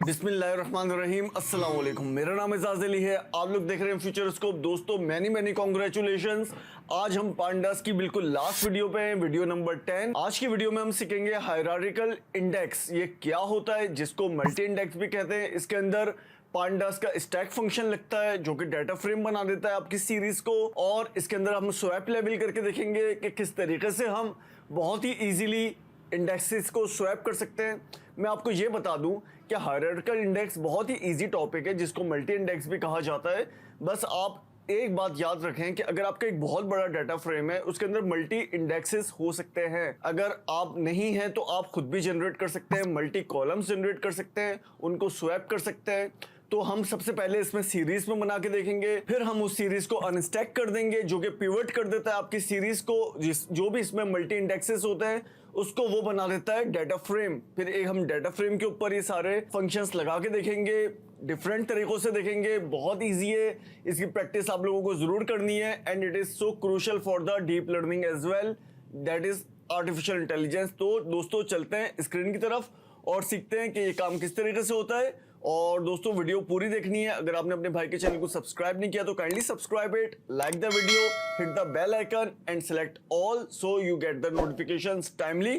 बिस्मिल्लाहिर्रहमानिर्रहीम, अस्सलाम वालेकुम। मेरा नाम एजाज अली है, आप लोग देख रहे हैं फ्यूचर स्कोप। दोस्तों मैनी कॉन्ग्रेचुलेशंस। आज हम पांडास की बिल्कुल लास्ट वीडियो पे हैं, वीडियो नंबर 10। आज की वीडियो में हम सीखेंगे हायरार्किकल इंडेक्स। ये क्या होता है, जिसको मल्टी इंडेक्स भी कहते हैं। इसके अंदर पांडास का स्टैक फंक्शन लगता है जो कि डाटा फ्रेम बना देता है आपकी सीरीज को। और इसके अंदर हम स्वैप लेवल करके देखेंगे कि किस तरीके से हम बहुत ही इजीली इंडेक्सेस को स्वैप कर सकते हैं। मैं आपको ये बता दूं कि हायरार्किकल इंडेक्स बहुत ही इजी टॉपिक है जिसको मल्टी इंडेक्स भी कहा जाता है। बस आप एक बात याद रखें कि अगर आपका एक बहुत बड़ा डाटा फ्रेम है उसके अंदर मल्टी इंडेक्सेस हो सकते हैं। अगर आप नहीं हैं तो आप खुद भी जनरेट कर सकते हैं, मल्टी कॉलम्स जनरेट कर सकते हैं, उनको स्वैप कर सकते हैं। तो हम सबसे पहले इसमें सीरीज में बना के देखेंगे, फिर हम उस सीरीज को अनस्टैक कर देंगे जो कि पिवट कर देता है आपकी सीरीज को। जो भी इसमें मल्टी इंडेक्सेस होते हैं उसको वो बना देता है डाटा फ्रेम। फिर एक हम डाटा फ्रेम के ऊपर ये सारे फंक्शंस लगा के देखेंगे, डिफरेंट तरीकों से देखेंगे। बहुत इजी है, इसकी प्रैक्टिस आप लोगों को जरूर करनी है। And it is so crucial for the deep learning as well, that is artificial intelligence. तो दोस्तों चलते हैं स्क्रीन की तरफ और सीखते हैं कि ये काम किस तरीके से होता है। और दोस्तों वीडियो पूरी देखनी है। अगर आपने अपने भाई के चैनल को सब्सक्राइब नहीं किया तो kindly subscribe it, like the video, hit the bell icon and select all so you get the notifications timely.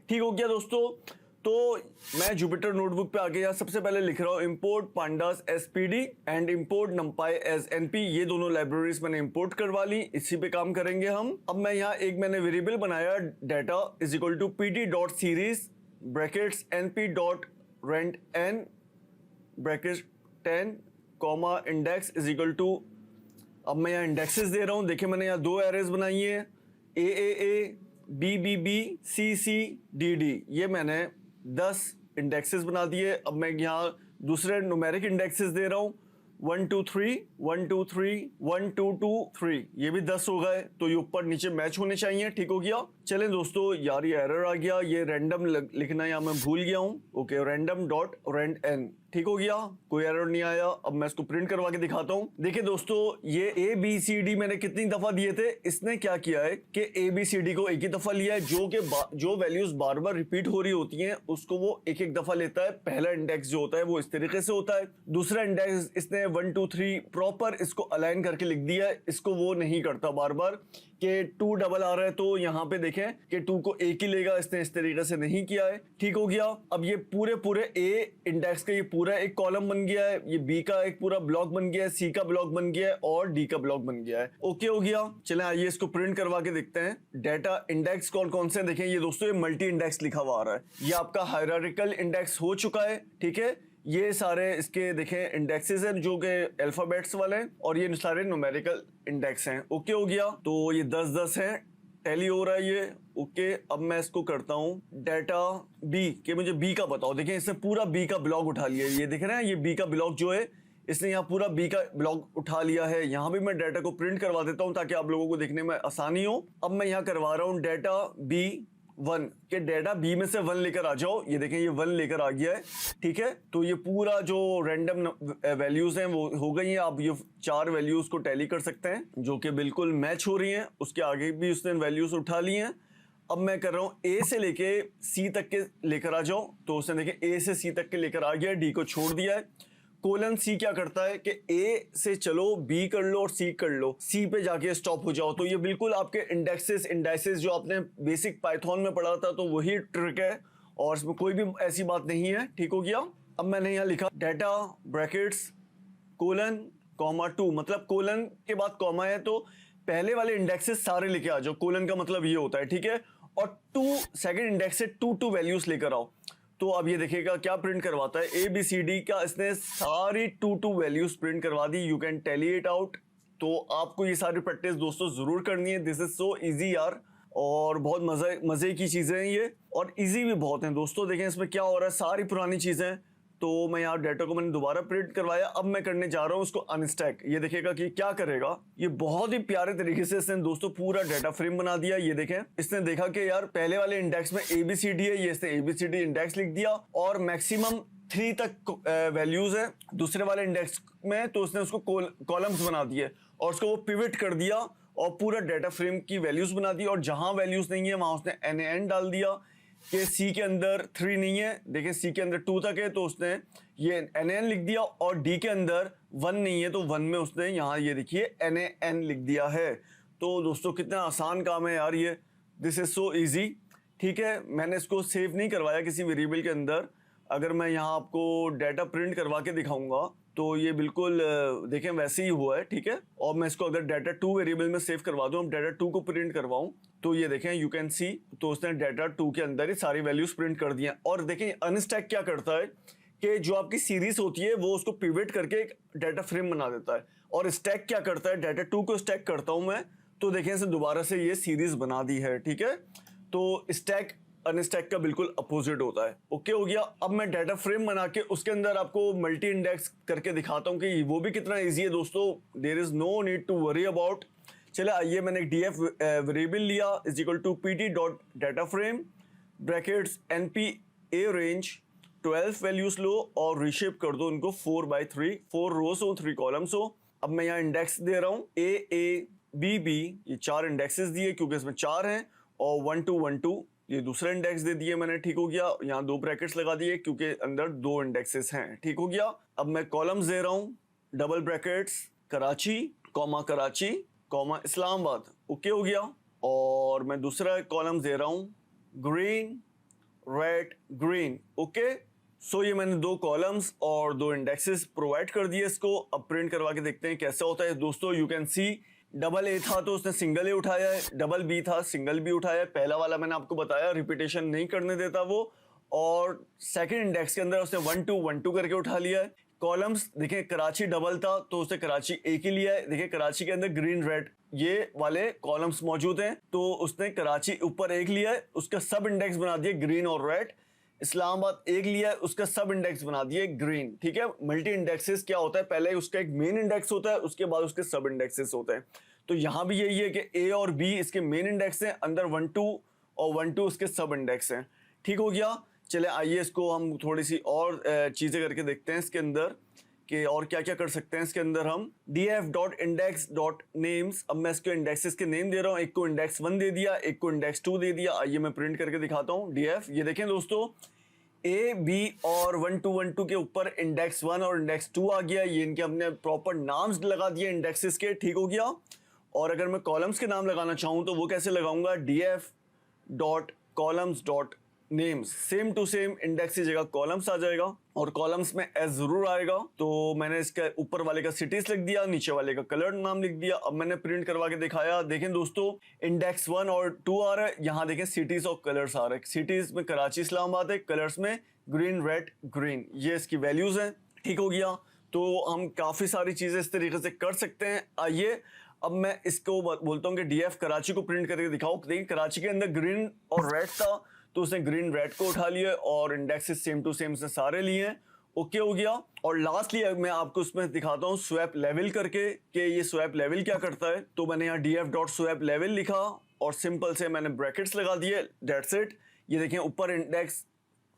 ठीक हो गया दोस्तों? तो मैं जुपिटर नोटबुक पे आके यहाँ सबसे पहले लिख रहा हूँ import pandas as pd and import numpy as np. ये दोनों लाइब्रेरीज मैंने इंपोर्ट करवा ली, इसी पे काम करेंगे हम। अब मैं यहाँ एक मैंने वेरिएबल बनाया, data is equal to pd dot series brackets np dot rand n bracket 10 comma index is equal to. अब मैं यहाँ इंडेक्सेस दे रहा हूँ। देखिए मैंने यहाँ दो एरेज बनाई है, A B B B C C D D. ये मैंने 10 इंडेक्सेस बना दिए। अब मैं यहाँ दूसरे न्यूमेरिक इंडेक्सेस दे रहा हूँ 1 2 3 1 2 3 1 2 2 3। ये भी 10 हो गए, तो ये ऊपर नीचे मैच होने चाहिए। ठीक हो गया? चलें दोस्तों, यार ये एरर आ गया, ये रैंडम लिखना यहाँ मैं भूल गया हूँ। Okay, random dot rand n. ठीक हो गया, कोई एरर नहीं आया। अब मैं इसको प्रिंट करवा के दिखाता हूँ। देखिए दोस्तों, ये ए बी सी डी मैंने कितनी दफा दिए थे। इसने क्या किया है कि ए बी सी डी को एक ही दफा लिया है। जो वैल्यूज बार बार रिपीट हो रही होती हैं उसको वो एक एक दफा लेता है। पहला इंडेक्स जो होता है वो इस तरीके से होता है। दूसरा इंडेक्स इसने 1 2 3 प्रॉपर इसको अलाइन करके लिख दिया है। इसको वो नहीं करता बार बार कि 2 डबल आ रहा है तो यहाँ पे देखें कि 2 को एक ही लेगा। इसने इस तरीके से नहीं किया है। ठीक हो गया? अब ये पूरे ए इंडेक्स का ये पूरा एक कॉलम बन गया है, ये बी का एक पूरा ब्लॉक बन गया है, सी का ब्लॉक बन गया है और डी का ब्लॉक बन गया है। ओके हो गया? चलें आइए इसको प्रिंट करवा के देखते हैं। डाटा इंडेक्स कौन कौन से देखें। ये दोस्तों ये मल्टी इंडेक्स लिखा हुआ आ रहा है। ये आपका हायरार्किकल इंडेक्स हो चुका है। ठीक है, ये सारे इसके देखें इंडेक्सेस हैं जो कि अल्फाबेट्स वाले हैं और ये सारे न्यूमेरिकल इंडेक्स हैं। ओके हो गया? तो ये 10 हैं, टैली हो रहा है ये। ओके, अब मैं इसको करता हूँ डाटा बी के मुझे बी का बताओ। देखिए इसने पूरा बी का ब्लॉक उठा लिया है। ये देख रहे हैं, ये बी का ब्लॉक जो है इसने यहाँ पूरा बी का ब्लॉक उठा लिया है। यहाँ भी मैं डाटा को प्रिंट करवा देता हूँ ताकि आप लोगों को देखने में आसानी हो। अब मैं यहाँ करवा रहा हूँ डाटा बी 1 के डाटा बी में से 1 लेकर आ जाओ। ये देखें ये 1 लेकर आ गया है। ठीक है, तो ये पूरा जो रैंडम वैल्यूज हैं वो हो गई हैं। आप ये 4 वैल्यूज को टैली कर सकते हैं जो कि बिल्कुल मैच हो रही हैं। उसके आगे भी उसने वैल्यूज उठा ली हैं। अब मैं कर रहा हूँ ए से लेके सी तक के लेकर आ जाओ। तो उसने देखें ए से सी तक के लेकर आ गया, डी को छोड़ दिया है। कोलन सी क्या करता है कि ए से चलो, बी कर लो और सी कर लो, सी पे जाके स्टॉप हो जाओ। तो ये बिल्कुल आपके इंडेक्सेस जो आपने बेसिक पाइथन में पढ़ा था तो वही ट्रिक है और इसमें कोई भी ऐसी बात नहीं है। ठीक हो गया? अब मैंने यहाँ लिखा डाटा ब्रैकेट्स कोलन कॉमा 2, मतलब कोलन के बाद कॉमा है तो पहले वाले इंडेक्सेस सारे लेके आ जाओ। कोलन का मतलब ये होता है। ठीक है, और 2 सेकेंड इंडेक्स से 2 वैल्यूज लेकर आओ। तो अब ये देखिएगा क्या प्रिंट करवाता है। ए बी सी डी का इसने सारी 2 वैल्यूज प्रिंट करवा दी। You can tally it out. तो आपको ये सारी प्रैक्टिस दोस्तों जरूर करनी है। दिस इज सो इजी यार, और बहुत मजे की चीजें हैं ये, और इजी भी बहुत हैं दोस्तों। देखें इसमें क्या हो रहा है, सारी पुरानी चीजें। तो मैं यहाँ डाटा को मैंने दोबारा प्रिंट करवाया। अब मैं करने जा रहा हूँ उसको अनस्टैक। ये देखिएगा कि क्या करेगा। ये बहुत ही प्यारे तरीके से इसने दोस्तों पूरा डाटा फ्रेम बना दिया। ये देखें, इसने देखा कि यार पहले वाले इंडेक्स में ABCD है, ये इसने ABCD इंडेक्स लिख दिया और मैक्सिमम 3 तक वैल्यूज है दूसरे वाले इंडेक्स में। तो उसने उसको कॉलम्स बना दिए और उसको वो पिवट कर दिया और पूरा डाटा फ्रेम की वैल्यूज बना दी। और जहां वैल्यूज नहीं है वहां उसने NaN डाल दिया। कि सी के अंदर 3 नहीं है, देखिए सी के अंदर 2 तक है तो उसने ये NaN लिख दिया, और डी के अंदर 1 नहीं है तो 1 में उसने यहाँ ये देखिए NaN लिख दिया है। तो दोस्तों कितना आसान काम है यार ये, दिस इज सो इजी। ठीक है, मैंने इसको सेव नहीं करवाया किसी वेरिएबल के अंदर। अगर मैं यहाँ आपको डाटा प्रिंट करवा के दिखाऊंगा तो ये बिल्कुल देखें वैसे ही हुआ है। ठीक है, और मैं इसको अगर डाटा 2 वेरिएबल में सेव करवा दूं, डाटा 2 को प्रिंट करवाऊं तो ये देखें यू कैन सी, तो उसने डाटा 2 के अंदर ही सारी वैल्यूज प्रिंट कर दी हैं। और देखें अनस्टैक क्या करता है कि जो आपकी सीरीज होती है वो उसको पिवट करके एक डाटा फ्रेम बना देता है, और स्टैक क्या करता है, डाटा 2 को स्टैक करता हूं मैं तो देखें इसे दोबारा से ये सीरीज बना दी है। ठीक है, तो स्टैक अनस्टैक का बिल्कुल अपोजिट होता है। ओके हो गया। अब मैं डाटा फ्रेम बना के उसके अंदर आपको मल्टी इंडेक्स करके दिखाता हूँ कि वो भी कितना इजी है दोस्तों। There is no need to worry about. चले आइए, मैंने एक df वेरिएबल लिया is equal to pt dot data frame brackets np a range 12 values लो और रिशेप कर दो उनको 4/3, 4 रोज हो 3 कॉलम्स हो। अब मैं यहाँ इंडेक्स दे रहा हूँ a b ये 4 इंडेक्सेस दिए क्योंकि इसमें 4 हैं, और 1 2 1 2 ये दूसरा इंडेक्स दे दिए मैंने। ठीक हो गया, यहाँ 2 ब्रैकेट्स लगा दिए क्योंकि अंदर 2 इंडेक्सेस हैं। ठीक हो गया। अब मैं कॉलम्स दे रहा हूँ, double brackets Karachi comma Islamabad. Okay हो गया। और मैं दूसरा कॉलम्स दे रहा हूँ ग्रीन रेड ग्रीन। ओके, सो ये मैंने 2 कॉलम्स और 2 इंडेक्सेस प्रोवाइड कर दिए इसको। अब प्रिंट करवा के देखते हैं कैसा होता है दोस्तों। You can see double A था तो उसने सिंगल ए उठाया है, डबल बी था सिंगल बी उठाया है। पहला वाला मैंने आपको बताया रिपीटेशन नहीं करने देता वो, और सेकंड इंडेक्स के अंदर उसने 1 2 1 2 करके उठा लिया है। कॉलम्स देखें कराची डबल था तो उसने कराची एक ही लिया है। देखिए कराची के अंदर ग्रीन रेड ये वाले कॉलम्स मौजूद हैं तो उसने कराची ऊपर एक लिया है, उसका सब इंडेक्स बना दिए ग्रीन और रेड। इस्लामाबाद एक लिया है, उसका सब इंडेक्स बना दिए ग्रीन। ठीक है, मल्टी इंडेक्सेस क्या होता है, पहले उसका एक मेन इंडेक्स होता है उसके बाद उसके सब इंडेक्सेस होते हैं। तो यहाँ भी यही है कि ए और बी इसके मेन इंडेक्स हैं, अंदर 1 2 और 1 2 उसके सब इंडेक्स हैं। ठीक हो गया। चले आइए इसको हम थोड़ी सी और चीज़ें करके देखते हैं इसके अंदर कि और क्या क्या कर सकते हैं इसके अंदर हम। df.index.names, अब मैं इसके इंडेक्सेस के नेम दे रहा हूँ, एक को इंडेक्स 1 दे दिया, एक को इंडेक्स 2 दे दिया। आइए मैं प्रिंट करके दिखाता हूँ df। ये देखें दोस्तों ए बी और 1 2 1 2 के ऊपर इंडेक्स 1 और इंडेक्स 2 आ गया। ये इनके हमने प्रॉपर नाम्स लगा दिए इंडेक्सेस के। ठीक हो गया। और अगर मैं कॉलम्स के नाम लगाना चाहूँ तो वो कैसे लगाऊंगा, df.columns.names, same to same index की जगह कॉलम्स आ जाएगा और कॉलम्स में एस जरूर आएगा। तो मैंने इसके ऊपर वाले का सिटीज लिख दिया, नीचे वाले का कलर नाम लिख दिया। अब मैंने प्रिंट करवा के दिखाया। देखें दोस्तों इंडेक्स 1 और 2 आ रहा है, यहाँ देखें सिटीज और कलर्स आ रहे हैं। सिटीज में कराची इस्लामाबाद है, कलर्स में ग्रीन रेड ग्रीन, ये इसकी वैल्यूज हैं। ठीक हो गया। तो हम काफी सारी चीजें इस तरीके से कर सकते हैं। आइए अब मैं इसको बोलता हूँ कि डीएफ कराची को प्रिंट करके दिखाओ। देखिए कराची के अंदर ग्रीन और रेड था तो उसने ग्रीन रेड को उठा लिया और इंडेक्सेस सेम टू सेम से सारे लिए हैं। ओके हो गया। और लास्टली मैं आपको उसमें दिखाता हूँ स्वैप लेवल करके कि ये स्वैप लेवल क्या करता है। तो मैंने यहाँ df.swap_level लिखा और सिंपल से मैंने ब्रैकेट्स लगा दिए, दैट्स इट। ये देखें ऊपर इंडेक्स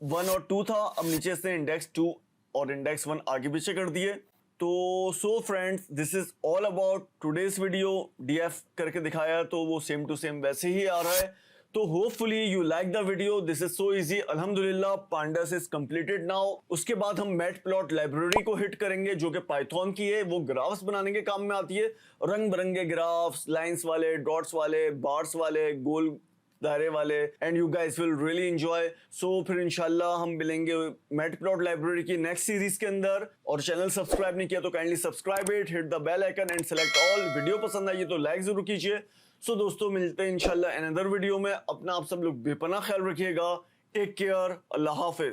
1 और 2 था, अब नीचे से इंडेक्स 2 और इंडेक्स 1 आगे पीछे कर दिए। तो so friends this is all about today's video. DF करके दिखाया तो वो सेम टू सेम वैसे ही आ रहा है। तो hopefully you like the video, this is so easy. अल्हम्दुलिल्लाह पांडास इज कंप्लीटेड नाउ। उसके बाद हम मैटप्लॉट लाइब्रेरी को हिट करेंगे जो कि पाइथन की है, वो ग्राफ्स बनाने के काम में आती है। रंग बिरंगे ग्राफ्स, लाइंस वाले, डॉट्स वाले, बार्स वाले, गोल दायरे वाले, and you guys will really enjoy. So फिर इंशाल्लाह हम मिलेंगे मैटप्लॉट लाइब्रेरी की नेक्स्ट सीरीज के अंदर। और चैनल सब्सक्राइब नहीं किया तो kindly subscribe it, hit the bell icon and select all. Video पसंद आई तो लाइक जरूर कीजिए। सो दोस्तों मिलते हैं इंशाल्लाह अनदर वीडियो में। अपना आप सब लोग बेपनाह ख्याल रखिएगा। टेक केयर, अल्लाह हाफिज।